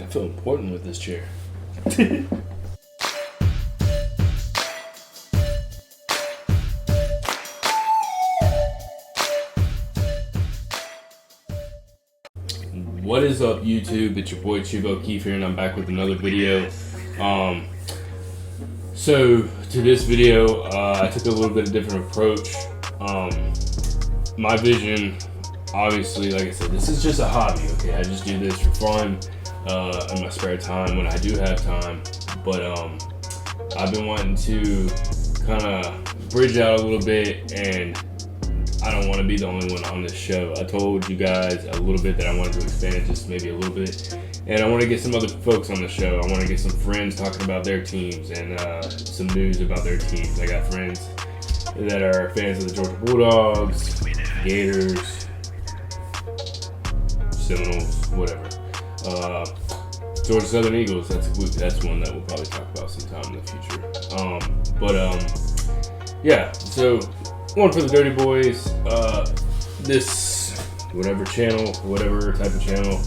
feel important with this chair. What is up, YouTube? It's your boy CHIEFohKEEF here, and I'm back with another video. So to this video, I took a little bit of different approach. My vision, obviously, like I said, this is just a hobby. Okay, I just do this for fun in my spare time when I do have time. But I've been wanting to kind of bridge out a little bit, and I don't want to be the only one on this show. I told you guys a little bit that I wanted to expand just maybe a little bit, and I want to get some other folks on the show. I want to get some friends talking about their teams and some news about their teams. I got friends that are fans of the Georgia Bulldogs, Gators, Seminoles, whatever. Georgia Southern Eagles, that's one that we'll probably talk about sometime in the future. Yeah, so one for the Dirty Boys. This, whatever channel, whatever type of channel,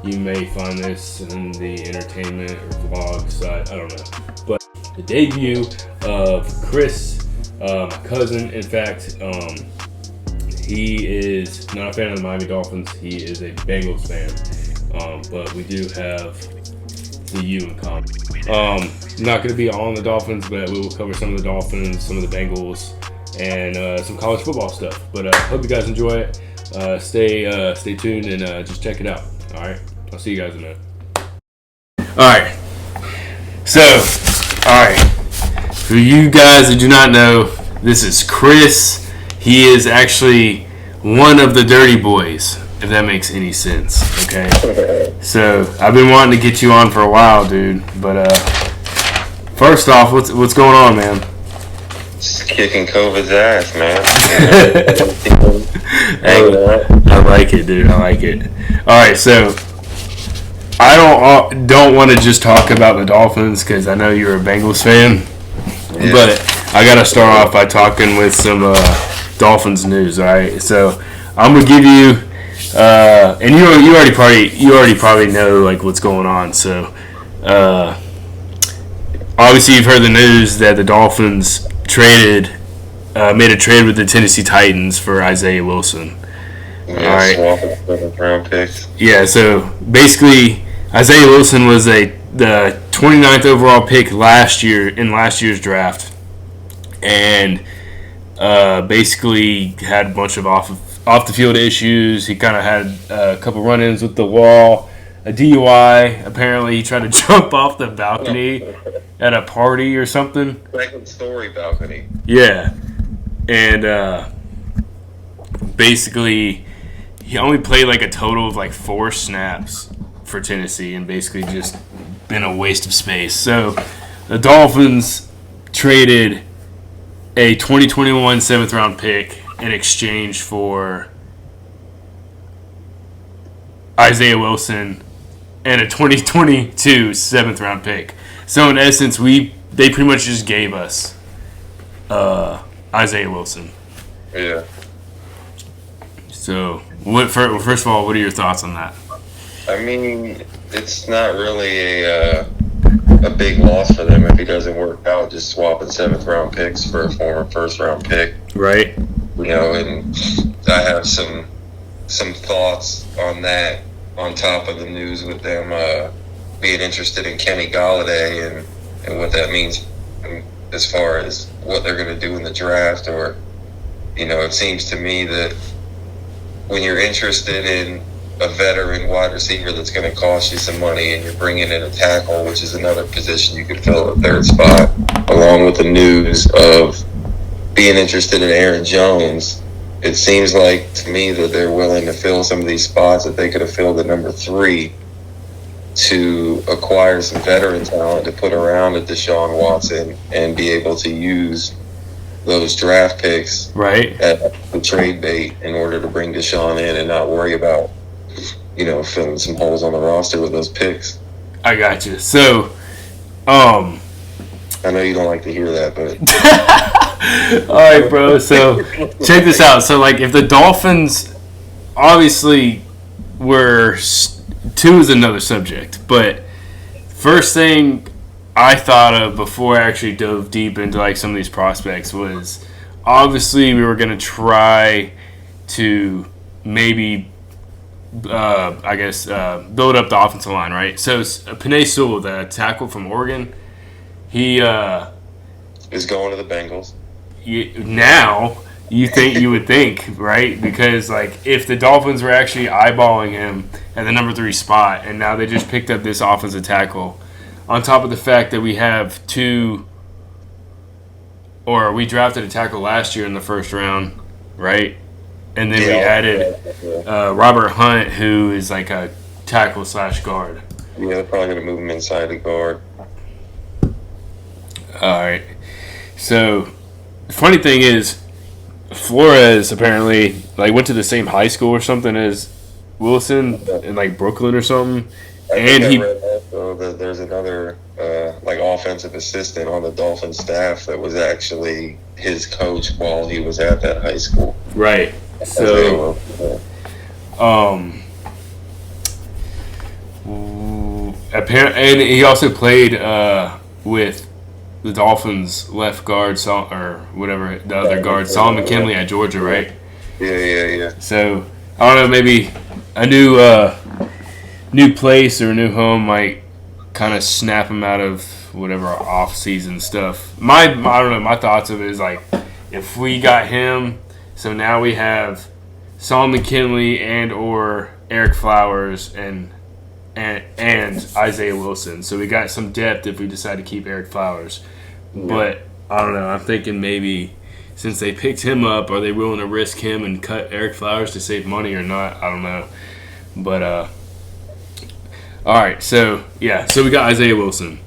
you may find this in the entertainment or vlog side, I don't know. But the debut of Chris, my cousin, in fact, he is not a fan of the Miami Dolphins. He is a Bengals fan, but we do have the U in common. Not going to be all on the Dolphins, but we will cover some of the Dolphins, some of the Bengals, and some college football stuff. But hope you guys enjoy it. Stay tuned and just check it out. All right, I'll see you guys in a minute. All right. So, all right. For you guys that do not know, this is Chris. He is actually one of the Dirty Boys, if that makes any sense. Okay. So I've been wanting to get you on for a while, dude. But first off, what's going on, man? Just kicking COVID's ass, man. Hey, I like it, dude. I like it. All right, so I don't want to just talk about the Dolphins because I know you're a Bengals fan, yeah. But I gotta start off by talking with some Dolphins news. All right, so I'm gonna give you, and you already probably know like what's going on. So obviously you've heard the news that the Dolphins made a trade with the Tennessee Titans for Isaiah Wilson. Yeah, all right. Swapping round picks. Yeah, so basically Isaiah Wilson was the 29th overall pick in last year's draft, and basically had a bunch of off the field issues. He kind of had a couple run-ins with the wall, a DUI. Apparently, he tried to jump off the balcony at a party or something. Second story balcony. Yeah, and basically he only played like a total of like 4 snaps for Tennessee, and basically just been a waste of space. So the Dolphins traded a 2021 7th round pick in exchange for Isaiah Wilson and a 2022 7th round pick. So in essence, they pretty much just gave us Isaiah Wilson. Yeah. So first of all, what are your thoughts on that? I mean, it's not really a big loss for them if he doesn't work out. Just swapping 7th round picks for a former 1st round pick, right? You know, and I have some thoughts on that. On top of the news with them being interested in Kenny Golladay and what that means as far as what they're going to do in the draft, or, you know, it seems to me that when you're interested in a veteran wide receiver that's going to cost you some money, and you're bringing in a tackle, which is another position you could fill at 3rd spot, along with the news of being interested in Aaron Jones, it seems like to me that they're willing to fill some of these spots that they could have filled at number 3 to acquire some veteran talent to put around a Deshaun Watson and be able to use those draft picks right at the trade bait in order to bring Deshaun in and not worry about, you know, filling some holes on the roster with those picks. I got you. So, I know you don't like to hear that, but all right, bro. So check this out. So, like, if the Dolphins, obviously, 2 is another subject, but first thing I thought of before I actually dove deep into like some of these prospects was obviously we were going to try to maybe build up the offensive line, right? So Penei Sewell, the tackle from Oregon, he is going to the Bengals. Now you would think, right? Because like if the Dolphins were actually eyeballing him at the number 3 spot, and now they just picked up this offensive tackle, on top of the fact that we have we drafted a tackle last year in the first round, right? And then we added Robert Hunt, who is like a tackle / guard. Yeah, they're probably going to move him inside the guard. All right. So the funny thing is, Flores apparently like went to the same high school or something as Wilson in like Brooklyn or something. I read also that there's another like offensive assistant on the Dolphin staff that was actually his coach while he was at that high school. Right. So, apparently, and he also played with the Dolphins left guard, or whatever the other guard, Solomon Kinley at Georgia, right? Yeah. So I don't know, maybe a new place or a new home might kind of snap him out of whatever off-season stuff. I don't know. My thoughts of it is like, if we got him, so now we have Solomon Kinley and or Eric Flowers and Isaiah Wilson. So we got some depth if we decide to keep Eric Flowers. Yeah. But I don't know. I'm thinking maybe since they picked him up, are they willing to risk him and cut Eric Flowers to save money or not? I don't know. But all right. So we got Isaiah Wilson.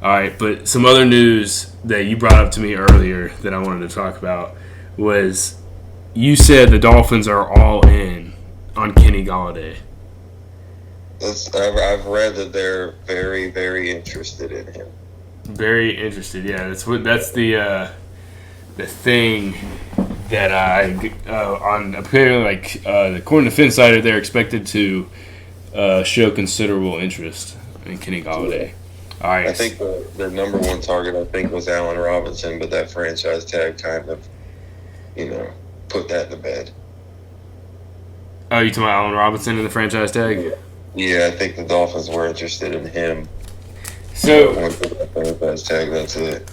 All right, but some other news that you brought up to me earlier that I wanted to talk about was you said the Dolphins are all in on Kenny Golladay. I've read that they're very, very interested in him. Very interested, yeah. That's the thing that on apparently according to Finsider, they're expected to show considerable interest in Kenny Golladay. All right. I think their number one target was Allen Robinson, but that franchise tag kind of, put that to bed. Oh, you talking about Allen Robinson and the franchise tag? Yeah, I think the Dolphins were interested in him. So, franchise tag, that's it.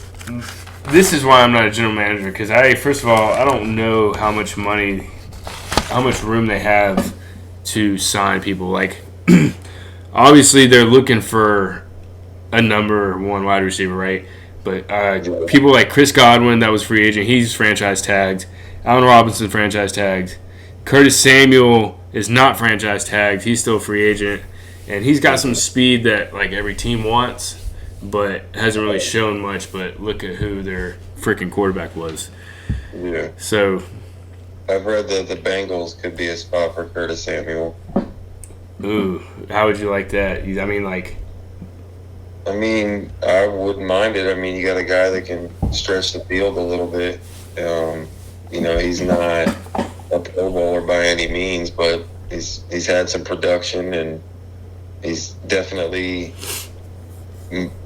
This is why I'm not a general manager, because first of all, I don't know how much room they have to sign people. Like, obviously they're looking for a number 1 wide receiver, right? But people like Chris Godwin, that was free agent, he's franchise tagged. Allen Robinson, franchise tagged. Curtis Samuel is not franchise tagged. He's still a free agent. And he's got some speed that like every team wants, but hasn't really shown much. But look at who their freaking quarterback was. Yeah. So I've read that the Bengals could be a spot for Curtis Samuel. Ooh, how would you like that? I wouldn't mind it. You got a guy that can stretch the field a little bit. He's not a Pro Bowler by any means, but he's had some production, and he's definitely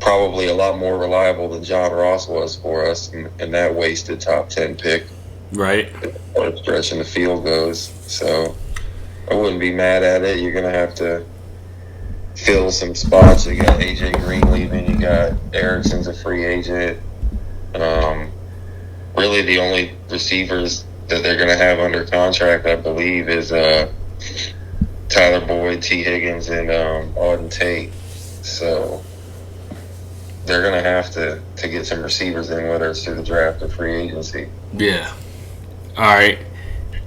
probably a lot more reliable than John Ross was for us, and that wasted top 10 pick. Right. As far as stretching the field goes. So I wouldn't be mad at it. You're going to have to fill some spots. You got AJ Green leaving. You got Erickson's a free agent. Really, the only receivers that they're going to have under contract, I believe, is Tyler Boyd, T. Higgins, and Auden Tate. So they're going to have to get some receivers in, whether it's through the draft or free agency. Yeah. All right.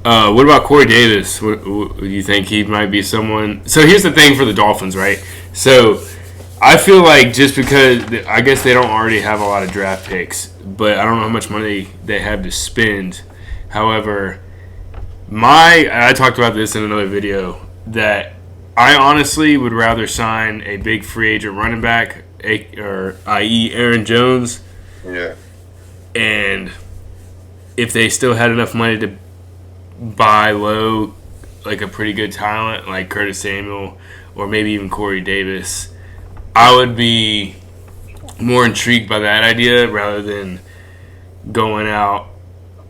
What about Corey Davis? What do you think he might be someone? So here's the thing for the Dolphins, right? So I feel like just because I guess they don't already have a lot of draft picks, but I don't know how much money they have to spend. However, I talked about this in another video, that I honestly would rather sign a big free agent running back, i.e. Aaron Jones. Yeah. And if they still had enough money to buy low, like a pretty good talent like Curtis Samuel or maybe even Corey Davis, I would be more intrigued by that idea rather than going out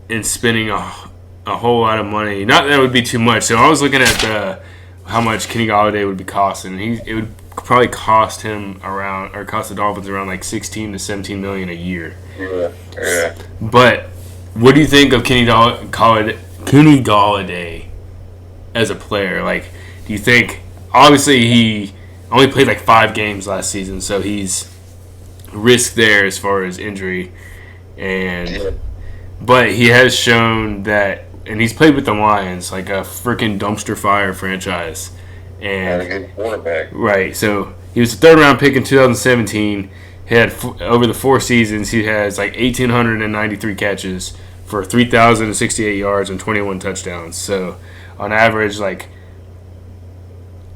and spending a whole lot of money. Not that it would be too much. So I was looking at how much Kenny Golladay would be costing. It would probably cost him around, or cost the Dolphins around like 16 to 17 million a year. Yeah. But what do you think of Kenny Golladay as a player? Like, do you think, obviously he only played like 5 games last season, so he's risk there as far as injury, but he has shown that, and he's played with the Lions, like a freaking dumpster fire franchise, and a good quarterback. Right. So he was a 3rd round pick in 2017. He had over the 4 seasons, he has like 1,893 catches for 3,068 yards and 21 touchdowns. So on average, like.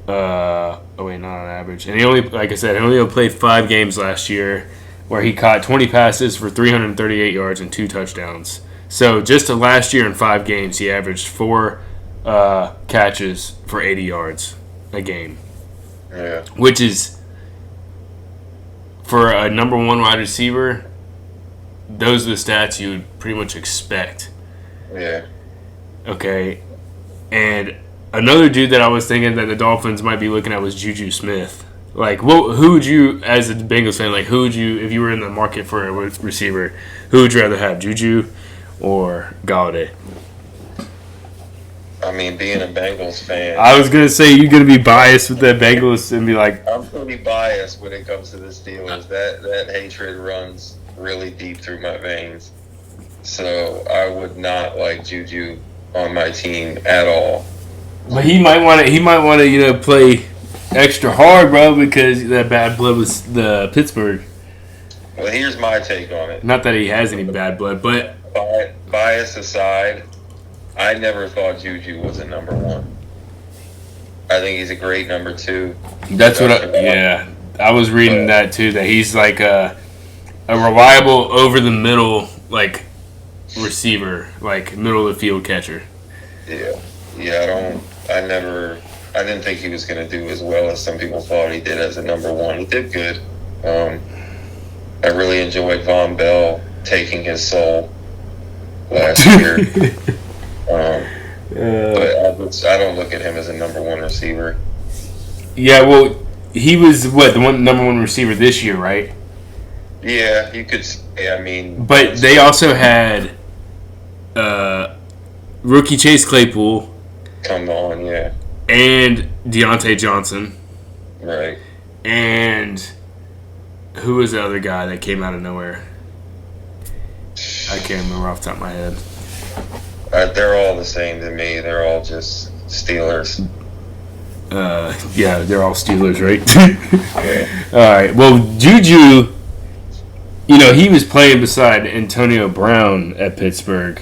Not on average. And he only, like I said, he only played 5 games last year where he caught 20 passes for 338 yards and 2 touchdowns. So just last year in 5 games, he averaged 4 catches for 80 yards a game. Yeah. Which is, for a number 1 wide receiver, those are the stats you would pretty much expect. Yeah. Okay. And another dude that I was thinking that the Dolphins might be looking at was Juju Smith. Like, who would you, as a Bengals fan, like, who would you, if you were in the market for a receiver, who would you rather have, Juju or Golladay? I mean, being a Bengals fan, I was going to say, you're going to be biased with the Bengals and be like... I'm pretty biased when it comes to the Steelers. That hatred runs really deep through my veins. So I would not like Juju on my team at all. But he might want to, play extra hard, bro, because that bad blood was the Pittsburgh. Well, here's my take on it. Not that he has any bad blood, but... Bias aside, I never thought Juju was a number 1. I think he's a great number 2. That's what I was reading that too, that he's like a reliable over-the-middle, like, receiver, like, middle-of-the-field catcher. Yeah, I didn't think he was going to do as well as some people thought he did as a number 1. He did good. I really enjoyed Von Bell taking his soul last year. But I don't look at him as a number 1 receiver. Yeah, well, he was, number 1 receiver this year, right? Yeah, you could say, I mean... But they also had rookie Chase Claypool. Come on, yeah. And Deontay Johnson. Right. And who was the other guy that came out of nowhere? I can't remember off the top of my head. They're all the same to me. They're all just Steelers. Yeah, they're all Steelers, right? Yeah. All right. Well, Juju, he was playing beside Antonio Brown at Pittsburgh,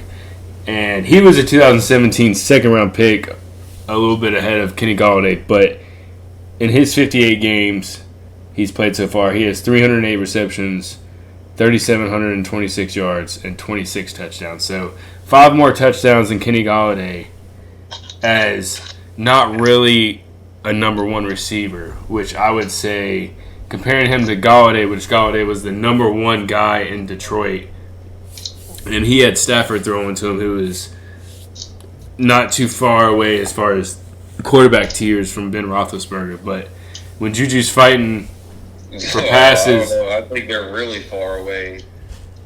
and he was a 2017 second-round pick, a little bit ahead of Kenny Golladay. But in his 58 games he's played so far, he has 308 receptions, 3,726 yards, and 26 touchdowns. So 5 more touchdowns than Kenny Golladay as not really a number 1 receiver, which I would say, comparing him to Golladay, which Golladay was the number 1 guy in Detroit, and he had Stafford throwing to him, who was not too far away as far as quarterback tiers from Ben Roethlisberger. But when Juju's fighting for passes... I think they're really far away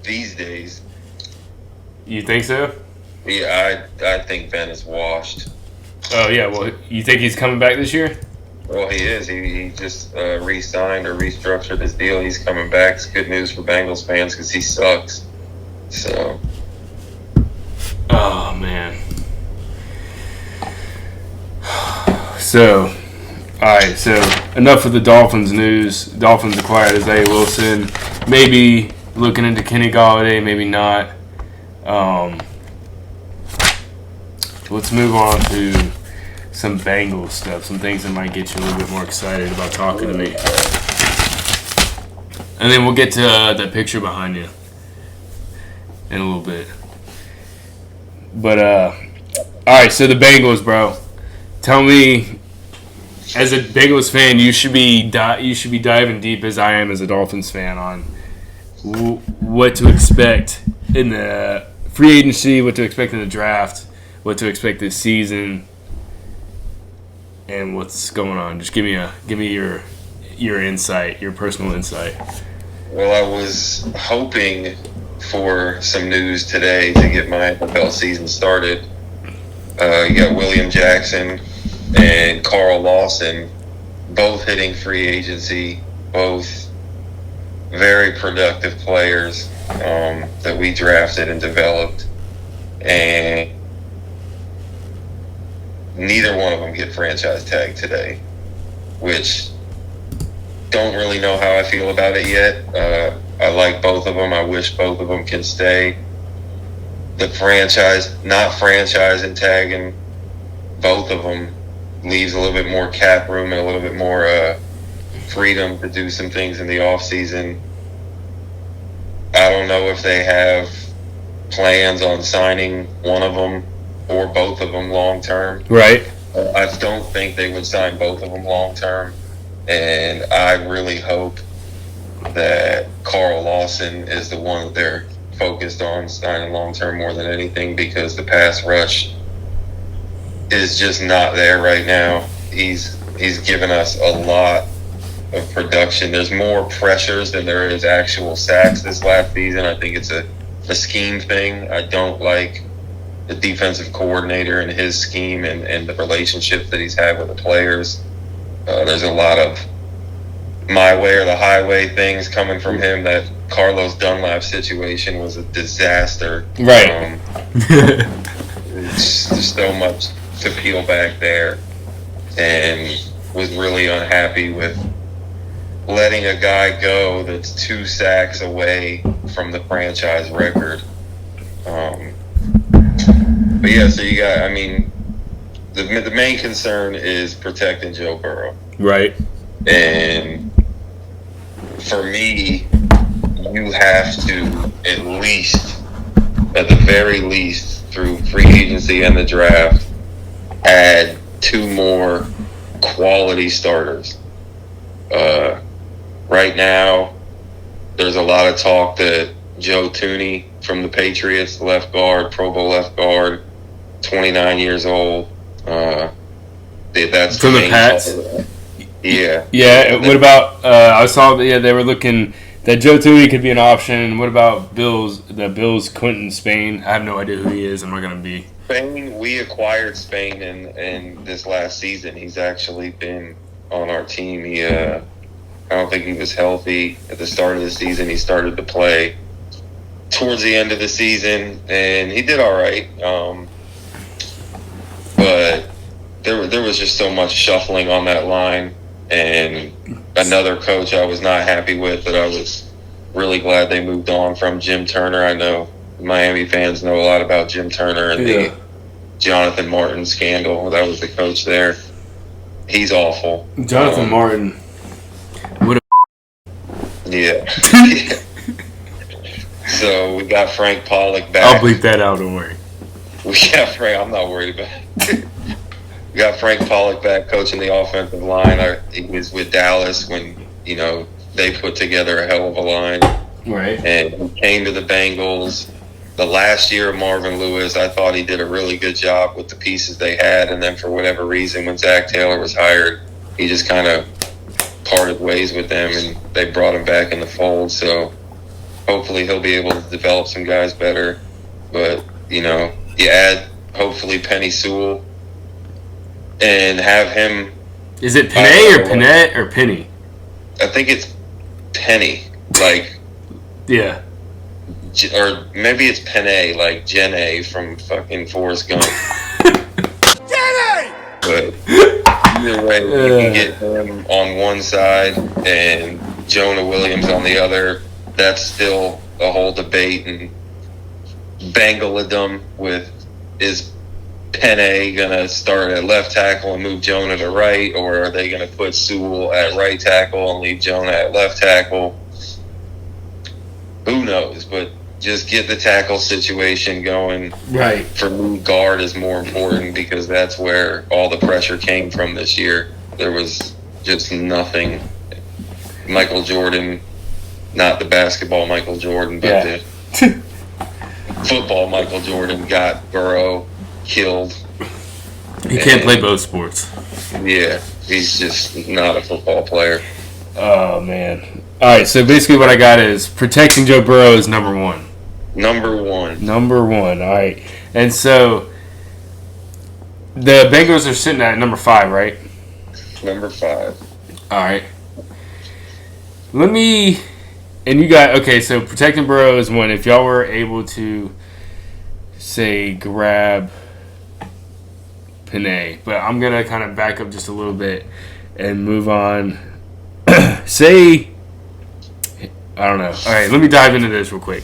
these days. You think so? Yeah, I think Ben is washed. Oh, yeah. Well, you think he's coming back this year? Well, he is. He just re-signed or restructured his deal. He's coming back. It's good news for Bengals fans because he sucks. So. Oh, man. So, all right. So, enough of the Dolphins news. Dolphins acquired Isaiah Wilson. Maybe looking into Kenny Golladay, maybe not. Let's move on to some Bengals stuff, some things that might get you a little bit more excited about talking to me. And then we'll get to that picture behind you in a little bit. But, all right, so the Bengals, bro. Tell me as a Bengals fan, you should be diving deep as I am as a Dolphins fan on what to expect in the free agency, what to expect in the draft, what to expect this season, and what's going on. Just give me your insight, your personal insight. Well, I was hoping for some news today to get my NFL season started. You got William Jackson and Carl Lawson both hitting free agency, both very productive players that we drafted and developed, and neither one of them get franchise tag today, which don't really know how I feel about it yet. I like both of them. I wish both of them can stay. The not franchising tagging both of them leaves a little bit more cap room and a little bit more freedom to do some things in the offseason. I don't know if they have plans on signing one of them or both of them long term. Right. I don't think they would sign both of them long term, and I really hope that Carl Lawson is the one that they're focused on signing long term more than anything, because the pass rush is just not there right now. He's given us a lot of production. There's more pressures than there is actual sacks this last season. I think it's a scheme thing. I don't like the defensive coordinator and his scheme and the relationships that he's had with the players. There's a lot of my way or the highway things coming from him. That Carlos Dunlap situation was a disaster. Right. There's so much to peel back there, and was really unhappy with letting a guy go that's 2 sacks away from the franchise record. But yeah, so you got, I mean, the main concern is protecting Joe Burrow. Right. And for me, you have to at the very least, through free agency and the draft, add 2 more quality starters. Right now, there's a lot of talk that Joe Thuney from the Patriots, left guard, Pro Bowl left guard, 29 years old. That's from the Pats. Yeah. Yeah. What about? I saw that. Yeah, they were looking that Joe Thuney could be an option. What about Bills? The Bills, Quentin Spain. I have no idea who he is. I'm not gonna be. Spain. We acquired Spain in this last season. He's actually been on our team. I don't think he was healthy at the start of the season. He started to play towards the end of the season, and he did all right. But there was just so much shuffling on that line, and another coach I was not happy with, that I was really glad they moved on from, Jim Turner. I know Miami fans know a lot about Jim Turner and the Jonathan Martin scandal. That was the coach there. He's awful. Jonathan Martin. What yeah. So we got Frank Pollock back. I'll bleep that out, don't worry. We got Frank. I'm not worried about it. We got Frank Pollock back coaching the offensive line. He was with Dallas when, they put together a hell of a line. Right. And he came to the Bengals. The last year of Marvin Lewis, I thought he did a really good job with the pieces they had. And then for whatever reason, when Zach Taylor was hired, he just kind of parted ways with them, and they brought him back in the fold. So hopefully he'll be able to develop some guys better. But, you add hopefully Penny Sewell and have him. Is it Penny or Penette or Penny? I think it's Penny. Like. Yeah. Or maybe it's Penny, like Jenny from fucking Forrest Gump. Jenny! But either way, you can get him on one side and Jonah Williams on the other. That's still a whole debate and Bengaladum with, is Penny going to start at left tackle and move Jonah to right, or are they going to put Sewell at right tackle and leave Jonah at left tackle? Who knows? But just get the tackle situation going. Right. For me, guard is more important, because that's where all the pressure came from this year. There was just nothing. Michael Jordan, not the basketball Michael Jordan, but the football Michael Jordan got Burrow killed. He can't play both sports. Yeah, he's just not a football player. Oh, man. All right, so basically what I got is protecting Joe Burrow is number one. Number one. All right. And so the Bengals are sitting at number 5, right? Number 5. All right. And you got, okay, so protecting Burrow is one. If y'all were able to, say, grab Penei, but I'm going to kind of back up just a little bit and move on. Say, I don't know. All right, let me dive into this real quick.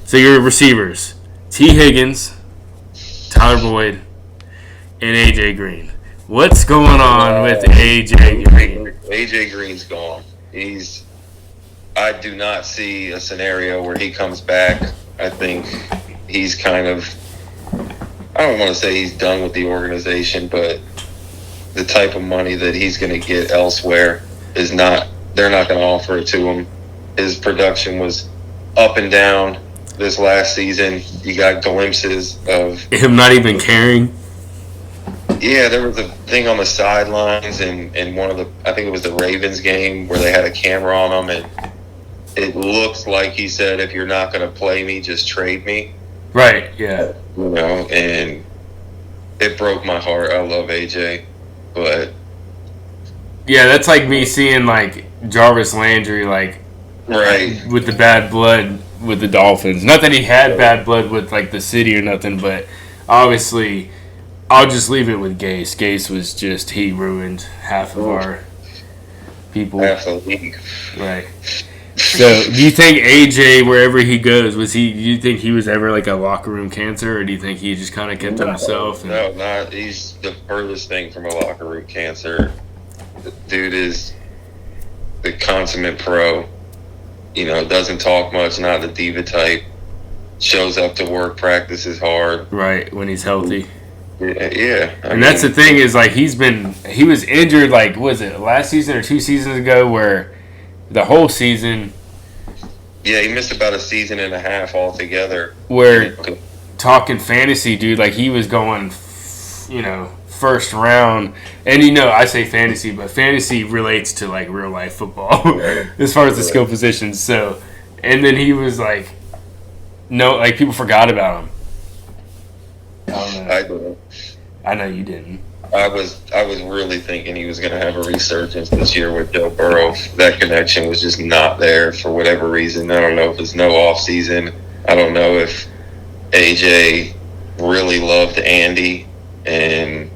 So your receivers, T. Higgins, Tyler Boyd, and A.J. Green. What's going on with A.J. Green? A.J. Green's gone. I do not see a scenario where he comes back. I think he's kind of, I don't want to say he's done with the organization, but the type of money that he's going to get elsewhere is not, they're not going to offer it to him. His production was up and down this last season. You got glimpses of him not even caring. Yeah, there was a thing on the sidelines in one of the, I think it was the Ravens game, where they had a camera on him, and it looks like he said, if you're not going to play me, just trade me. Right, yeah. You know, and it broke my heart. I love AJ, but yeah, that's like me seeing like Jarvis Landry, like, right, with the bad blood with the Dolphins. Not that he had bad blood with like the city or nothing, but obviously I'll just leave it with Gase. Gase was just, he ruined half of our people. Half the league. Right. So, do you think AJ, wherever he goes, do you think he was ever like a locker room cancer, or do you think he just kind of kept to himself? No, not. He's the furthest thing from a locker room cancer. The dude is the consummate pro. You know, doesn't talk much, not the diva type. Shows up to work, practices hard. Right, when he's healthy. Yeah. And that's the thing is, like, he was injured, like, was it last season or 2 seasons ago, where the whole season. Yeah, he missed about a season and a half altogether. Where, talking fantasy, dude, like, he was going, you know, first round. And, you know, I say fantasy, but fantasy relates to, like, real life football as far as the skill positions. So, and then he was, like, no, like, people forgot about him. I don't know. I didn't. I know you didn't. I was really thinking he was going to have a resurgence this year with Joe Burrow. That connection was just not there for whatever reason. I don't know if it's no off season. I don't know if AJ really loved Andy. And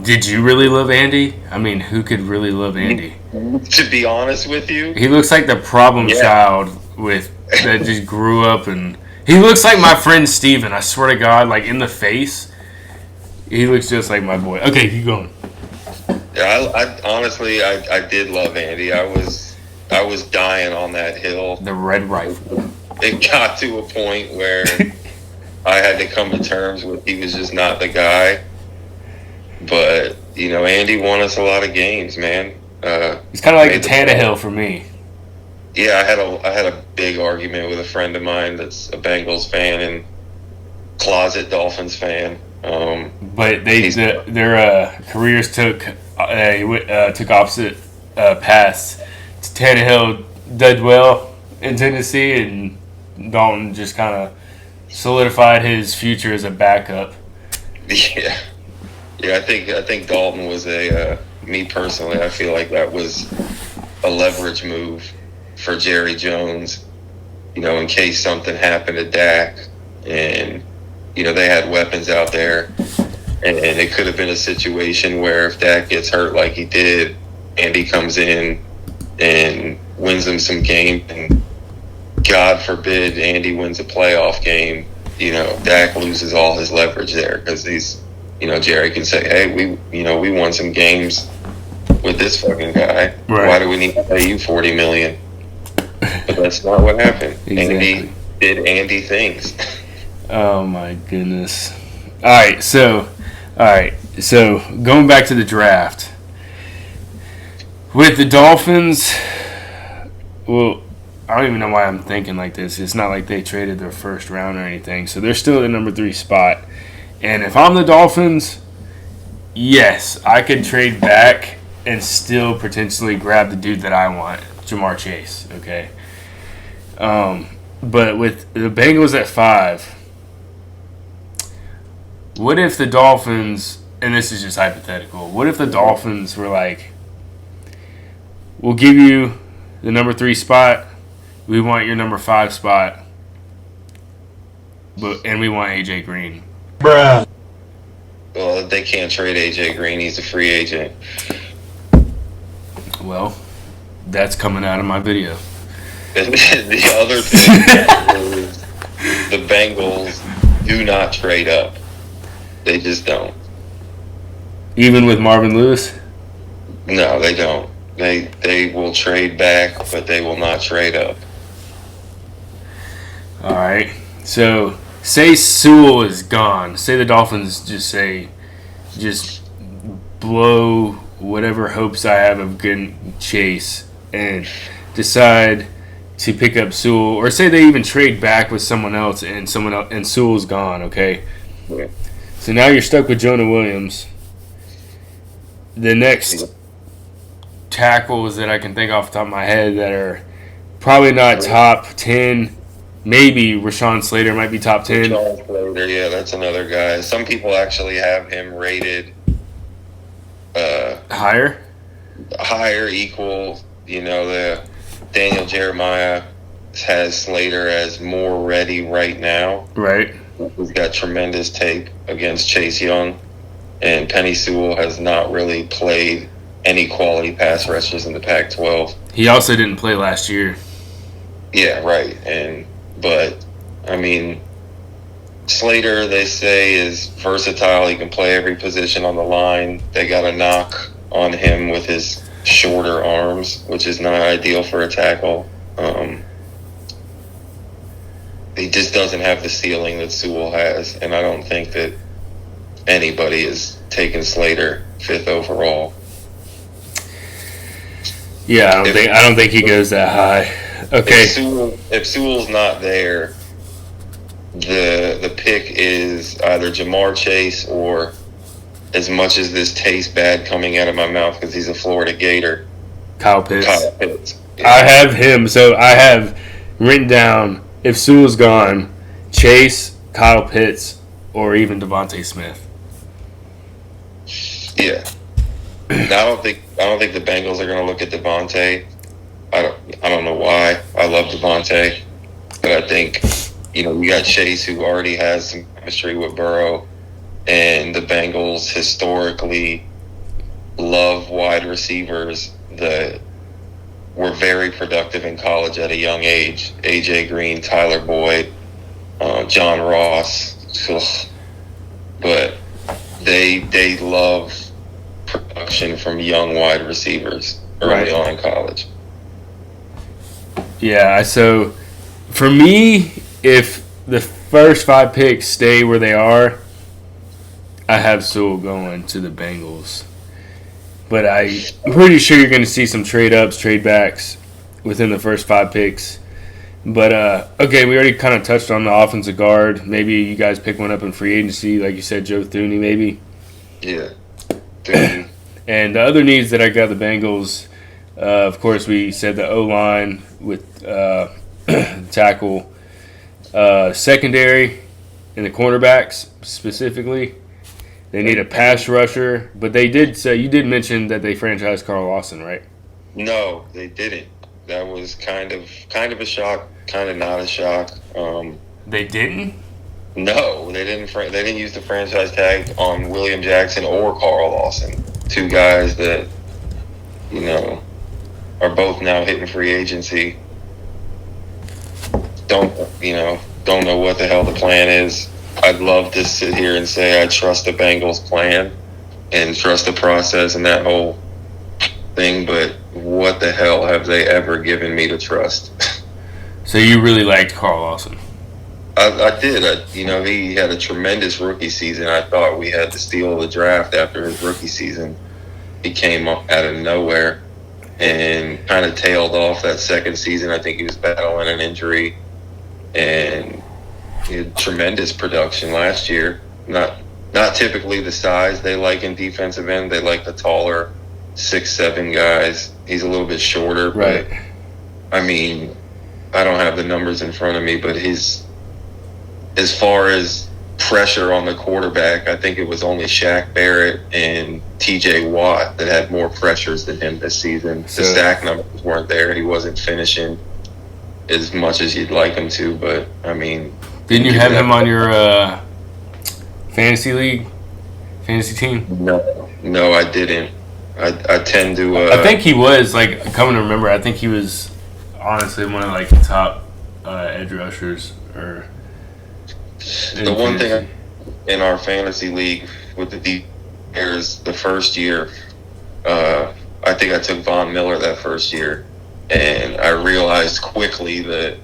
did you really love Andy? I mean, who could really love Andy? To be honest with you, he looks like the problem child that just grew up, and he looks like my friend Steven. I swear to God, like in the face. He looks just like my boy. Okay, keep going. Yeah, I honestly, I did love Andy. I was dying on that hill. The red rifle. It got to a point where I had to come to terms with he was just not the guy. But, you know, Andy won us a lot of games, man. He's kind of like a Tannehill for me. Yeah, I had a big argument with a friend of mine that's a Bengals fan and closet Dolphins fan. But their careers took opposite paths. Tannehill did well in Tennessee, and Dalton just kind of solidified his future as a backup. Yeah. I think Dalton was me personally, I feel like that was a leverage move for Jerry Jones, you know, in case something happened to Dak, and you know, they had weapons out there, and it could have been a situation where if Dak gets hurt like he did, Andy comes in and wins them some game, and God forbid Andy wins a playoff game, you know, Dak loses all his leverage there because you know, Jerry can say, hey, we won some games with this fucking guy. Right. Why do we need to pay you $40 million? But that's not what happened. Exactly. Andy did Andy things. Oh my goodness. All right. So going back to the draft with the Dolphins, well, I don't even know why I'm thinking like this. It's not like they traded their first round or anything, so they're still at the number 3 spot. And if I'm the Dolphins, yes, I could trade back and still potentially grab the dude that I want, Jamar Chase. Okay. But with the Bengals at 5, what if the Dolphins, and this is just hypothetical, what if the Dolphins were like, we'll give you the number 3 spot, we want your number 5 spot, and we want AJ Green. Bruh. Well, they can't trade AJ Green. He's a free agent. Well, that's coming out of my video. And the other thing is the Bengals do not trade up. They just don't. Even with Marvin Lewis? No, they don't. They will trade back, but they will not trade up. All right. So, say Sewell is gone. Say the Dolphins just blow whatever hopes I have of getting Chase and decide to pick up Sewell, or say they even trade back with someone else and Sewell's gone. Okay. Yeah. So now you're stuck with Jonah Williams. The next tackles that I can think off the top of my head that are probably not top 10. Maybe Rashawn Slater might be top 10. Rashawn Slater, yeah, that's another guy. Some people actually have him rated higher, equal. You know, the Daniel Jeremiah has Slater as more ready right now. Right. He's got tremendous tape against Chase Young, and Penny Sewell has not really played any quality pass rushers in the Pac-12. He also didn't play last year. Yeah, right. But I mean, Slater, they say, is versatile. He can play every position on the line. They got a knock on him with his shorter arms, which is not ideal for a tackle. He just doesn't have the ceiling that Sewell has, and I don't think that anybody is taking Slater 5th overall. Yeah, I don't think he goes that high. Okay. If Sewell's not there, the pick is either Jamar Chase or, as much as this tastes bad coming out of my mouth because he's a Florida Gator, Kyle Pitts. Yeah. I have him, so I have written down, if Sewell's gone, Chase, Kyle Pitts, or even Devontae Smith. Yeah. Now, I don't think the Bengals are going to look at Devontae. I don't know why. I love Devontae, but I think, you know, we got Chase, who already has some chemistry with Burrow, and the Bengals historically love wide receivers that were very productive in college at a young age. AJ Green, Tyler Boyd, John Ross. But they love production from young wide receivers early on in college. Yeah, so for me, if the first 5 picks stay where they are, I have Sewell going to the Bengals. But I'm pretty sure you're going to see some trade-ups, trade-backs within the first 5 picks. But, okay, we already kind of touched on the offensive guard. Maybe you guys pick one up in free agency, like you said, Joe Thuney maybe. Yeah. Thuney. And the other needs that I got the Bengals, of course, we said the O-line with tackle, secondary, and the cornerbacks specifically. They need a pass rusher, but they did say, you did mention that they franchised Carl Lawson, right? No, they didn't. That was kind of a shock, kind of not a shock. They didn't? No, they didn't. They didn't use the franchise tag on William Jackson or Carl Lawson, 2 guys that, you know, are both now hitting free agency. Don't know what the hell the plan is. I'd love to sit here and say I trust the Bengals plan and trust the process and that whole thing, but what the hell have they ever given me to trust? So you really liked Carl Lawson? I did. He had a tremendous rookie season. I thought we had the steal of the draft after his rookie season. He came up out of nowhere and kind of tailed off that second season. I think he was battling an injury, and he had tremendous production last year. Not typically the size they like in defensive end. They like the taller 6'7" guys. He's a little bit shorter, right? But I mean, I don't have the numbers in front of me, but as far as pressure on the quarterback, I think it was only Shaq Barrett and TJ Watt that had more pressures than him this season. The stack numbers weren't there. He wasn't finishing as much as you'd like him to, but I mean, didn't you have him on your fantasy team? No, I didn't. I tend to. I think he was, like, coming to remember, I think he was honestly one of, like, the top edge rushers. Or the one thing in our fantasy league with the deep players, the first year, I think I took Von Miller that first year, and I realized quickly that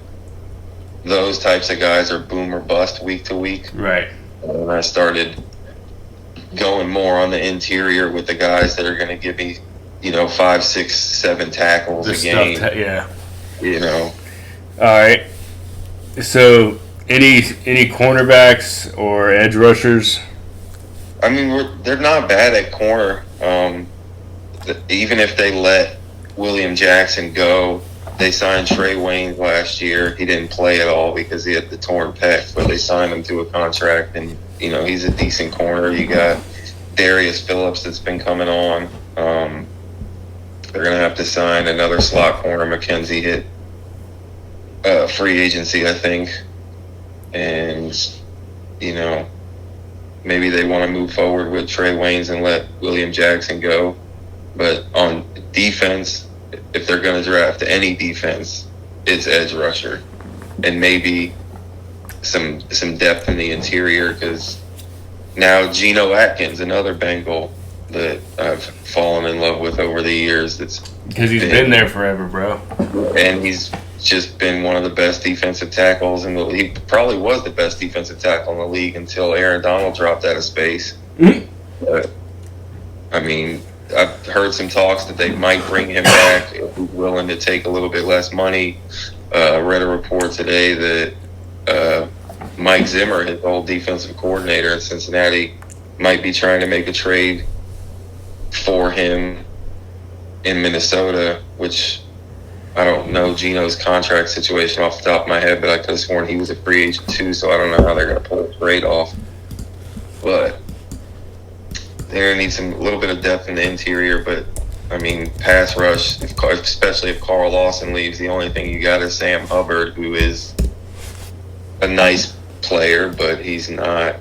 those types of guys are boom or bust week to week. Right. And I started going more on the interior with the guys that are going to give me, 5, 6, 7 tackles a game. Yeah. All right. So, any cornerbacks or edge rushers? I mean, they're not bad at corner. Even if they let William Jackson go, they signed Trey Waynes last year. He didn't play at all because he had the torn pec, but they signed him to a contract, and he's a decent corner. You got Darius Phillips that's been coming on. They're gonna have to sign another slot corner. McKenzie hit free agency, I think, and maybe they want to move forward with Trey Waynes and let William Jackson go. But on defense, if they're going to draft any defense, it's edge rusher, and maybe some depth in the interior, because now Geno Atkins, another Bengal that I've fallen in love with over the years. Because he's been there forever, bro. And he's just been one of the best defensive tackles in the league. Probably was the best defensive tackle in the league until Aaron Donald dropped out of space. But, I mean, I've heard some talks that they might bring him back if he's willing to take a little bit less money. I read a report today that Mike Zimmer, his old defensive coordinator in Cincinnati, might be trying to make a trade for him in Minnesota, which I don't know Geno's contract situation off the top of my head, but I could have sworn he was a free agent too, so I don't know how they're going to pull a trade off. But they're going to need a little bit of depth in the interior, but I mean, pass rush, especially if Carl Lawson leaves, the only thing you got is Sam Hubbard, who is a nice player, but he's not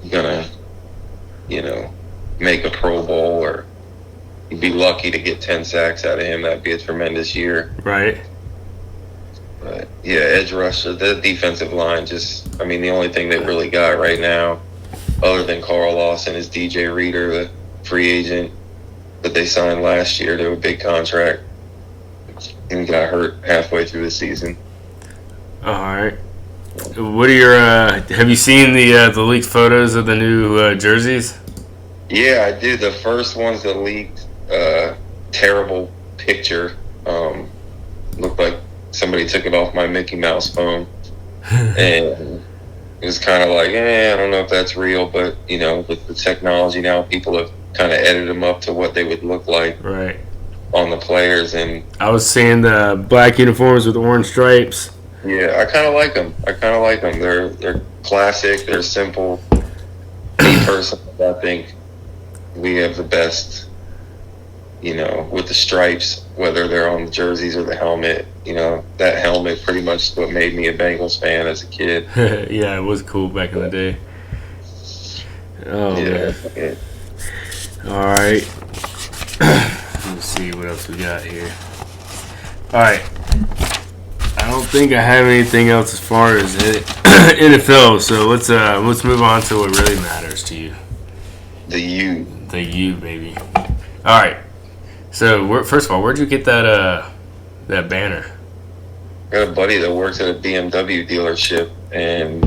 going to, make a Pro Bowl, or you'd be lucky to get 10 sacks out of him. That'd be a tremendous year. Right. But, yeah, edge rusher, the defensive line, the only thing they really got right now, other than Carl Lawson, is DJ Reader, the free agent that they signed last year to a big contract, and got hurt halfway through the season. All right. What are your have you seen the leaked photos of the new jerseys? Yeah, I did. The first one's the leaked terrible picture. Looked like somebody took it off my Mickey Mouse phone. And it was kind of like, I don't know if that's real, but, with the technology now, people have kind of edited them up to what they would look like on the players. And I was seeing the black uniforms with orange stripes. Yeah, I kind of like them. They're classic. They're simple. Me personally, I think we have the best, with the stripes, whether they're on the jerseys or the helmet. That helmet pretty much what made me a Bengals fan as a kid. Yeah, it was cool back in the day. Oh, yeah. Man. All right. Let's see what else we got here. All right. I don't think I have anything else as far as NFL, so let's move on to what really matters to you. The U, baby. All right. So first of all, where'd you get that banner? got a buddy that works at a BMW dealership, and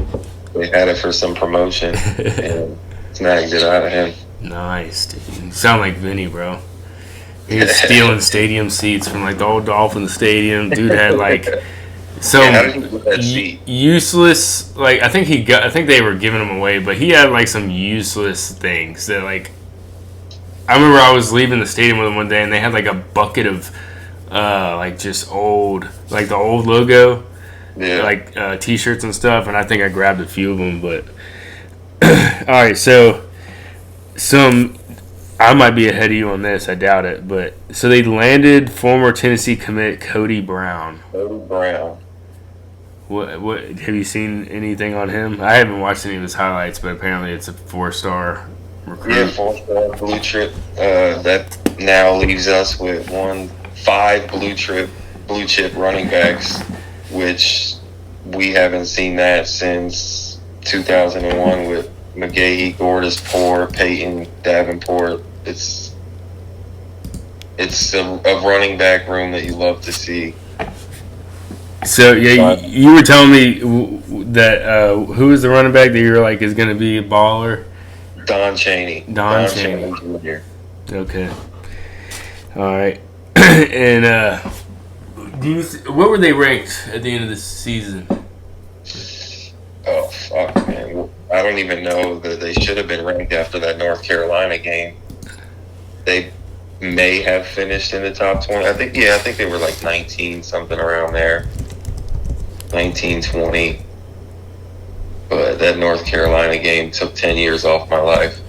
they had it for some promotion, and snagged it out of him. Nice, dude. You sound like Vinny, bro. He was stealing stadium seats from like the old Dolphin Stadium. Dude had like some how did he get that seat? useless. Like I think they were giving them away, but he had like some useless things that like. I remember I was leaving the stadium with him one day, and they had like a bucket of like just old, like the old logo, like T-shirts and stuff. And I think I grabbed a few of them. But all right, so I might be ahead of you on this. I doubt it. But so they landed former Tennessee commit Cody Brown. Cody Brown. What have you seen anything on him? I haven't watched any of his highlights, but apparently it's a 4-star recruit. Yeah, 4-star blue chip. That now leaves us with 5 blue chip running backs, which we haven't seen that since 2001 with McGahee, Gordis, Poor, Peyton, Davenport. It's a running back room that you love to see. So yeah, you were telling me that who is the running back that you're like is going to be a baller? Don Chaney. Don Chaney Jr. Okay. All right. And what were they ranked at the end of the season? Oh fuck, man! I don't even know that they should have been ranked after that North Carolina game. They may have finished in the top 20. I think they were like 19, something around there. 19, 20. But that North Carolina game took 10 years off my life.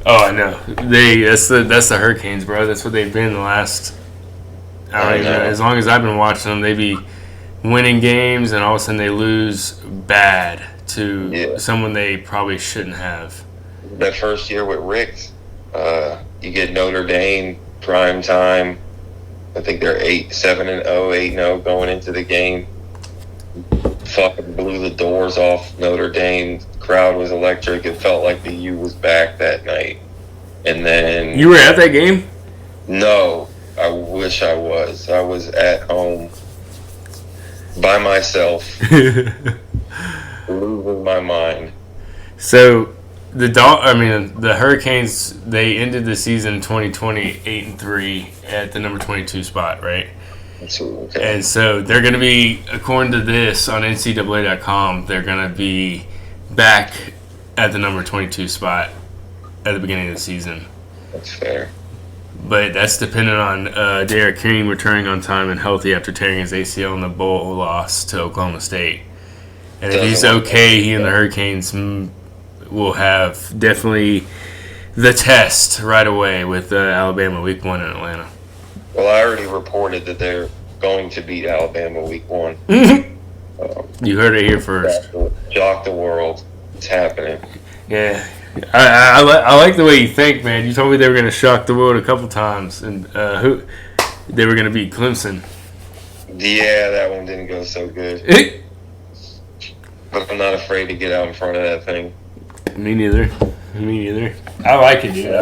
Oh, I know. That's the Hurricanes, bro. That's what they've been the last. I don't know. As long as I've been watching them, they be winning games, and all of a sudden they lose bad to someone they probably shouldn't have. That first year with Rick, you get Notre Dame prime time. I think they're 7-0, 8-0 going into the game. Fucking blew the doors off Notre Dame. Crowd was electric. It felt like the U was back that night. And then you were at that game? No, I wish I was. I was at home by myself, losing my mind. So the Hurricanes, they ended the season 2020 8-3 at the number 22 spot, right? Okay. And so they're going to be, according to this on NCAA.com, they're going to be back at the number 22 spot at the beginning of the season. That's fair. But that's dependent on Derek King returning on time and healthy after tearing his ACL in the bowl loss to Oklahoma State. And if he's okay, he and the Hurricanes will have definitely the test right away with Alabama Week 1 in Atlanta. Well, I already reported that they're going to beat Alabama Week 1. You heard it here first. Shock the world. It's happening. Yeah. I like the way you think, man. You told me they were going to shock the world a couple times, and they were going to beat Clemson. Yeah, that one didn't go so good. But I'm not afraid to get out in front of that thing. Me neither. I like it, dude.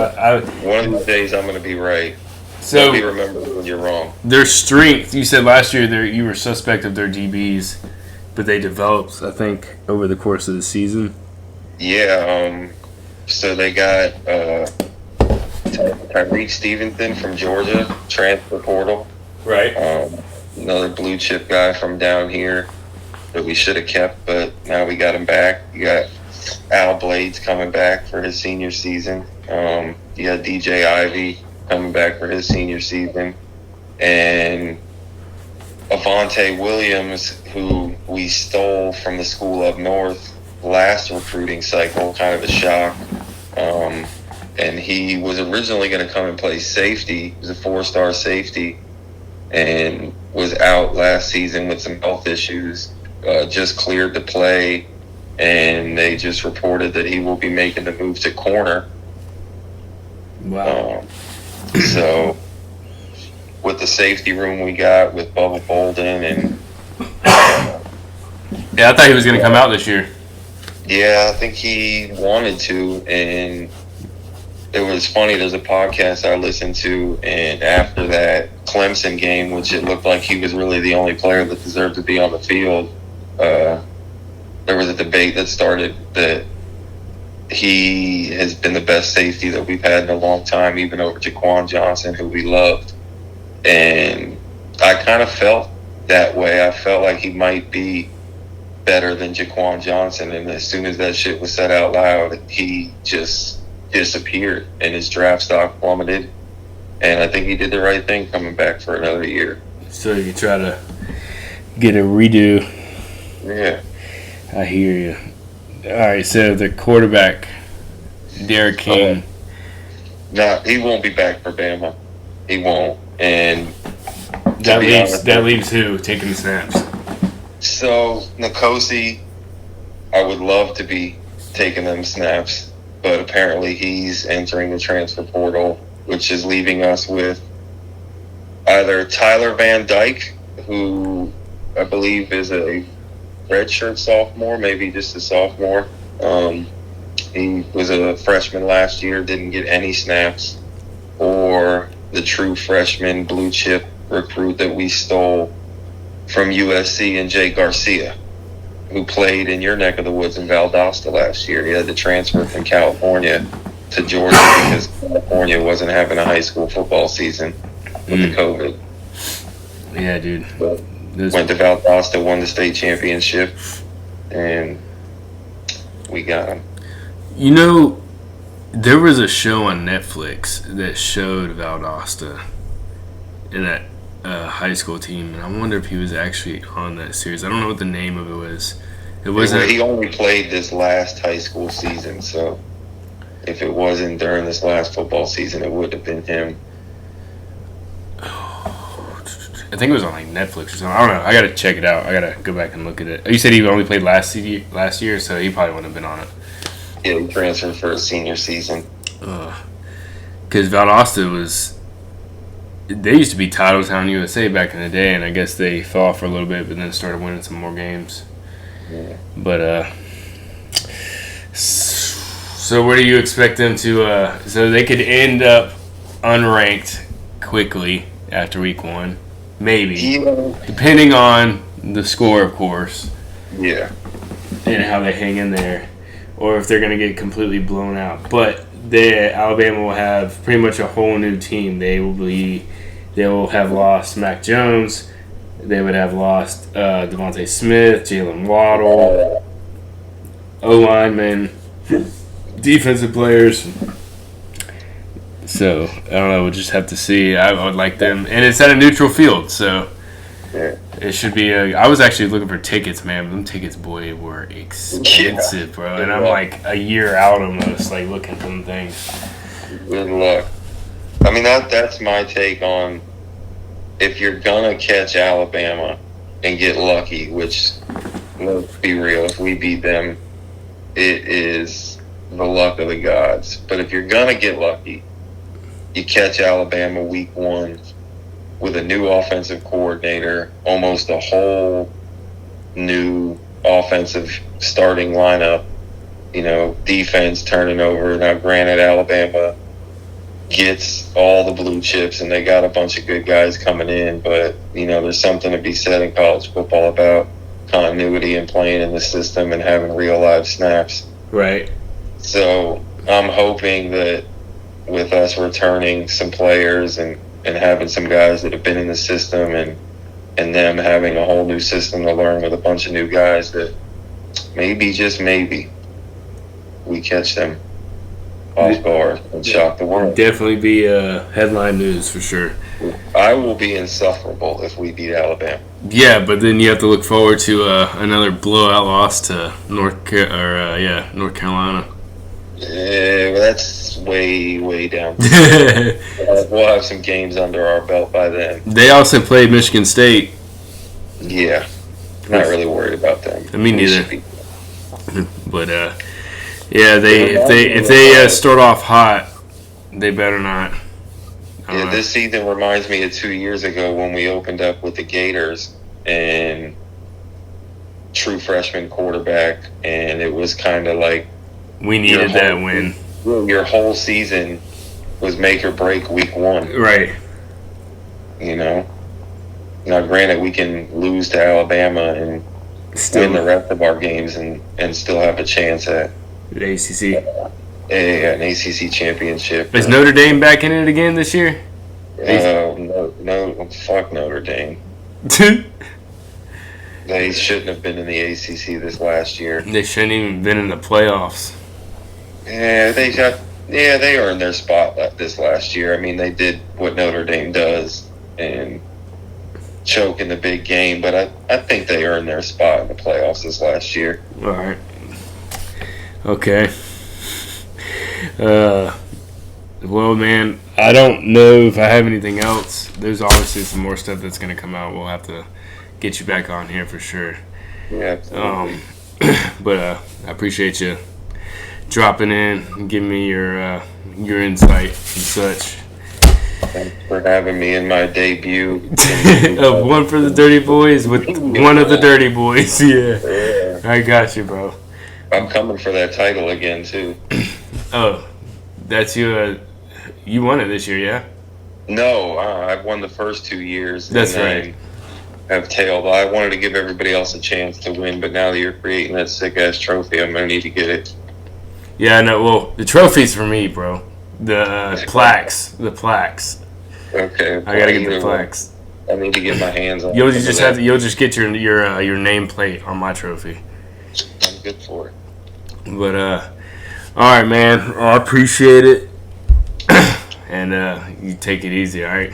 One of these days, I'm going to be right. So be remembered when you're wrong. Their strength, you said last year you were suspect of their DBs, but they developed, I think, over the course of the season. Yeah, so they got Tyreek Stevenson from Georgia, transfer portal. Right. Another blue chip guy from down here that we should have kept, but now we got him back. You got Al Blades coming back for his senior season. You got DJ Ivey coming back for his senior season. And Avante Williams, who we stole from the school up north last recruiting cycle, kind of a shock. And he was originally going to come and play safety. He was a 4-star safety and was out last season with some health issues. Just cleared to play, and they just reported that he will be making the move to corner. Wow. So with the safety room we got with Bubba Bolden and yeah, I thought he was going to come out this year. Yeah, I think he wanted to, it was funny. There's a podcast I listened to, and after that Clemson game, which it looked like he was really the only player that deserved to be on the field, there was a debate that started that he has been the best safety that we've had in a long time, even over Jaquan Johnson, who we loved. And I kind of felt that way. I felt like he might be better than Jaquan Johnson, and as soon as that shit was said out loud, he just disappeared and his draft stock plummeted. And I think he did the right thing coming back for another year. So you try to get a redo. Yeah. I hear you. All right, so the quarterback, Derek King. No, he won't be back for Bama. He won't. And that leaves who taking the snaps? So Nkosi, I would love to be taking them snaps, but apparently he's entering the transfer portal, which is leaving us with either Tyler Van Dyke, who I believe is a redshirt sophomore, maybe just a sophomore. He was a freshman last year, didn't get any snaps, or the true freshman blue chip recruit that we stole from USC and Jay Garcia, who played in your neck of the woods in Valdosta last year. He had to transfer from California to Georgia because California wasn't having a high school football season with the COVID. Yeah, dude. But went to Valdosta, won the state championship, and we got him. You know, there was a show on Netflix that showed Valdosta in that high school team, and I wonder if he was actually on that series. I don't know what the name of it was. It wasn't. He only played this last high school season, so if it wasn't during this last football season, it would have been him. I think it was on like Netflix or something. I don't know. I gotta check it out. I gotta go back and look at it. You said he only played last year, so he probably wouldn't have been on it. Yeah, he transferred for his senior season. Because Valdosta was. They used to be Title Town USA back in the day, and I guess they fell off for a little bit, but then started winning some more games. Yeah. But so where do you expect them to? So they could end up unranked quickly after week 1, maybe, depending on the score, of course. Yeah. And how they hang in there, or if they're going to get completely blown out. But Alabama will have pretty much a whole new team. They will have lost Mac Jones. They would have lost Devontae Smith, Jalen Waddle, O-linemen, defensive players. So, I don't know. We'll just have to see. I would like them. And it's at a neutral field, so it should be I was actually looking for tickets, man. Them tickets, boy, were expensive, bro. And I'm like a year out almost, like looking for them things. Good luck. I mean, that's my take on if you're gonna catch Alabama and get lucky, which, let's be real, if we beat them, it is the luck of the gods. But if you're gonna get lucky, you catch Alabama week 1 with a new offensive coordinator, almost a whole new offensive starting lineup, defense turning over. Now, granted, Alabama gets all the blue chips and they got a bunch of good guys coming in, but, there's something to be said in college football about continuity and playing in the system and having real live snaps. Right. So I'm hoping that with us returning some players and having some guys that have been in the system and them having a whole new system to learn with a bunch of new guys, that maybe, just maybe, we catch them off guard and shock the world. Definitely be headline news for sure. I will be insufferable if we beat Alabama. Yeah, but then you have to look forward to another blowout loss to North Carolina. Yeah, well, that's way down. We'll have some games under our belt by then. They also played Michigan State. Yeah, not really worried about them. Me neither. But if they start off hot, they better not. Yeah, this season reminds me of 2 years ago when we opened up with the Gators and true freshman quarterback, and it was kind of like we needed that win. your whole season was make or break week 1. Right. You know. Now, granted, we can lose to Alabama and win the rest of our games and still have a chance at the ACC. An ACC championship. Is Notre Dame back in it again this year? No, fuck Notre Dame. They shouldn't have been in the ACC this last year. They shouldn't even been in the playoffs. Yeah, they earned their spot this last year. I mean, they did what Notre Dame does and choke in the big game, but I think they earned their spot in the playoffs this last year. All right. Okay. Well, man, I don't know if I have anything else. There's obviously some more stuff that's going to come out. We'll have to get you back on here for sure. Yeah, absolutely. But I appreciate you dropping in and giving me your insight and such. Thanks for having me in my debut. Of One for the Dirty Boys with one of the Dirty Boys. Yeah. I got you, bro. I'm coming for that title again, too. Oh, that's you. You won it this year, yeah? No, I've won the first 2 years. That's right. I have tailed. I wanted to give everybody else a chance to win, but now that you're creating that sick-ass trophy, I'm going to need to get it. Yeah, no, well, the trophy's for me, bro. The plaques. The plaques. Okay. I got to get the plaques. I need to get my hands on You'll just get your nameplate on my trophy. I'm good for it. But, all right, man. I appreciate it. And you take it easy, all right?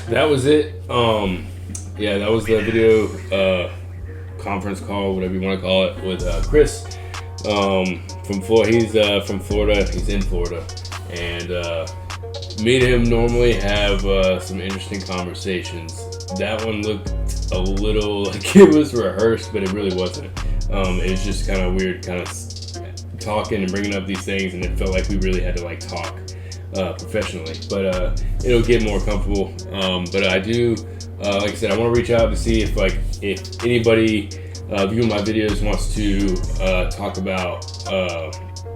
That was it. Yeah, that was the video conference call, whatever you want to call it, with Chris from Florida. He's from Florida. He's in Florida. And me and him normally have some interesting conversations. That one looked a little like it was rehearsed, but it really wasn't. It was just kind of weird, kind of talking and bringing up these things, and it felt like we really had to like talk professionally. But it'll get more comfortable. But I do, like I said, I want to reach out to see if anybody viewing my videos wants to talk about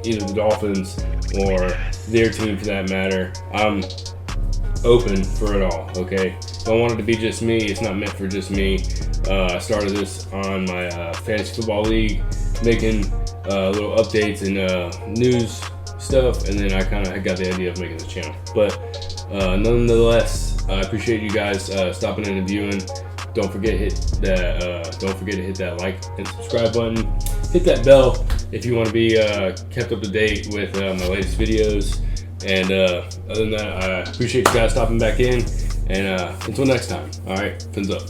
either the Dolphins or their team for that matter. I'm open for it all, okay? Don't want it to be just me. It's not meant for just me. I started this on my fantasy football league, making little updates and news stuff, and then I kind of got the idea of making this channel. But nonetheless, I appreciate you guys stopping in and viewing. Don't forget to hit that like and subscribe button. Hit that bell if you want to be kept up to date with my latest videos. And other than that, I appreciate you guys stopping back in. And until next time, all right, fins up.